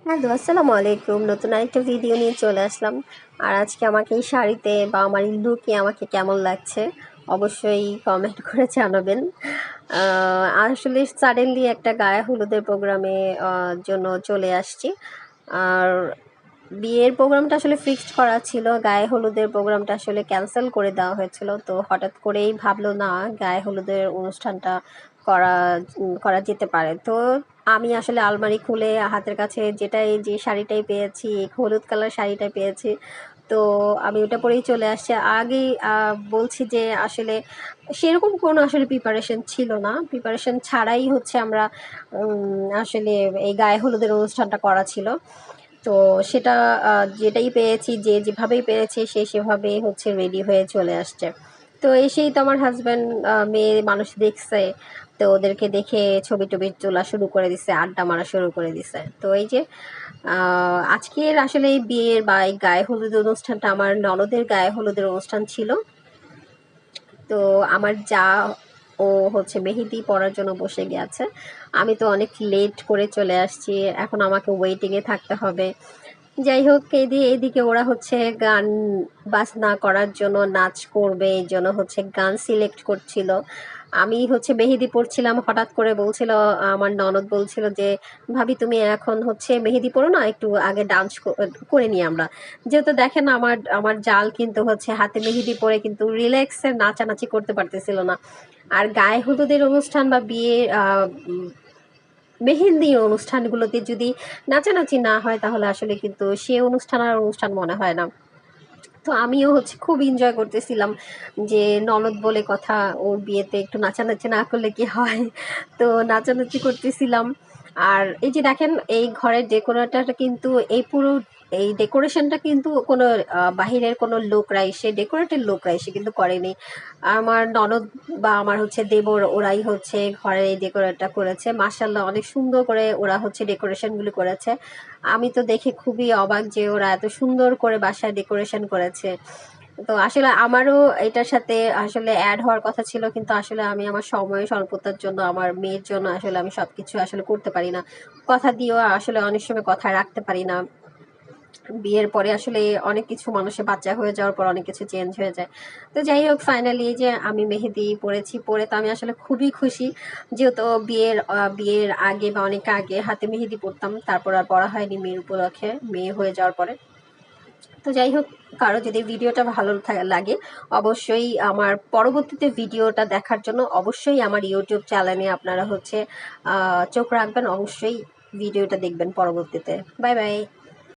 Hello, আসসালামু আলাইকুম। নতুন আরেকটা ভিডিও নিয়ে চলে আসলাম। আর আজকে আমাকে এই শাড়িতে বা আমার এই লুকে আমাকে কেমন লাগছে অবশ্যই কমেন্ট করে জানাবেন। আসলে সাডেনলি একটা গায়ে হলুদের প্রোগ্রামে জন্য চলে আসছি। আর বিয়ের প্রোগ্রামটা আসলে ফিক্সড করা ছিল, গায়ে হলুদের প্রোগ্রামটা আসলে ক্যান্সেল করে দেওয়া হয়েছিল। তো হঠাৎ করেই ভাবলো না গায়ে হলুদের অনুষ্ঠানটা করা করা যেতে পারে। তো আমি আসলে আলমারি খুলে হাতের কাছে যে শাড়িটাই পেয়েছি, হলুদ কালার শাড়িটাই পেয়েছি। তো আমি ওটা পরেই চলে আসছি। আগেই বলছি যে আসলে সেরকম কোনো আসলে প্রিপারেশন ছিল না। প্রিপারেশন ছাড়াই হচ্ছে আমরা আসলে এই গায়ে হলুদের অনুষ্ঠানটা করা ছিল। তো সেটা যেটাই পেয়েছি, যেভাবেই পেরেছি সে সেভাবেই হচ্ছে রেডি হয়ে চলে আসছে। তো এসেই তো আমার হাজব্যান্ড মেয়ে মানুষ দেখছে, তো ওদেরকে দেখে ছবি টবি তোলা শুরু করে দিছে, আড্ডা মারা শুরু করে দিছে। তো এই যে আজকের আসলে এই বিয়ের বা এই গায়ে হলুদ অনুষ্ঠানটা আমার ননদের গায়ে হলুদের অনুষ্ঠান ছিল। তো আমার যা ও হচ্ছে মেহেদি পরার জন্য বসে গেছে। আমি তো অনেক লেট করে চলে আসছি, এখন আমাকে ওয়েটিংয়ে থাকতে হবে। যাই হোক, এদিকে ওরা হচ্ছে গান বাজনা করার জন্য, নাচ করবে এই জন্য হচ্ছে গান সিলেক্ট করছিল। আমি হচ্ছে মেহেদি পড়ছিলাম, হঠাৎ করে বলছিল আমার ননদ বলছিল যে ভাবি তুমি এখন হচ্ছে মেহেদি পড়ো না, একটু আগে ডান্স করে নিই আমরা। যেহেতু দেখেন আমার আমার জাল কিন্তু হচ্ছে হাতে মেহেদি পরে কিন্তু রিল্যাক্সে নাচানাচি করতে পারতেছিল না। আর গায়ে হলুদের অনুষ্ঠান বা বিয়ের মেহেন্দির অনুষ্ঠানগুলোতে যদি নাচানাচি না হয় তাহলে আসলে কিন্তু সে অনুষ্ঠান আর অনুষ্ঠান মনে হয় না। তো আমিও হচ্ছে খুব এনজয় করতেছিলাম যে ননদ বলে কথা, ওর বিয়েতে একটু নাচানাচি না করলে কি হয়। তো নাচানাচি করতেছিলাম। আর এই যে দেখেন এই ঘরের ডেকোরেটরটা কিন্তু এই ডেকোরেশনটা কিন্তু কোনো বাহিরের কোনো লোকরা এসে, ডেকোরেটের লোকরা এসে কিন্তু করেনি। আমার ননদ বা আমার হচ্ছে দেবর ওরাই হচ্ছে ঘরে এই ডেকোরেটটা করেছে। মাশাআল্লাহ অনেক সুন্দর করে ওরা হচ্ছে ডেকোরেশনগুলো করেছে। আমি তো দেখে খুবই অবাক যে ওরা এত সুন্দর করে বাসায় ডেকোরেশন করেছে। তো আসলে আমারও এটার সাথে আসলে অ্যাড হওয়ার কথা ছিল, কিন্তু আসলে আমি আমার সময় স্বল্পতার জন্য, আমার মেয়ের জন্য আসলে আমি সবকিছু আসলে করতে পারি না। কথা দিয়েও আসলে অনেক সময় কথা রাখতে পারি না। বিয়ের পরে আসলে অনেক কিছু, মানুষের বাচ্চা হয়ে যাওয়ার পর অনেক কিছু চেঞ্জ হয়ে যায়। তো যাই হোক, ফাইনালি যে আমি মেহেদি পরেছি, পরে তো আমি আসলে খুবই খুশি। যেহেতু বিয়ের আগে বা অনেক আগে হাতে মেহেদি পরতাম, তারপর আর পরা হয়নি মেয়ের উপলক্ষে, মেয়ে হয়ে যাওয়ার পরে। তো যাই হোক, কারো যদি ভিডিওটা ভালো লাগে অবশ্যই আমার পরবর্তীতে ভিডিওটা দেখার জন্য অবশ্যই আমার ইউটিউব চ্যানেলে আপনারা হচ্ছে চোখ রাখবেন, অবশ্যই ভিডিওটা দেখবেন পরবর্তীতে। Bye bye.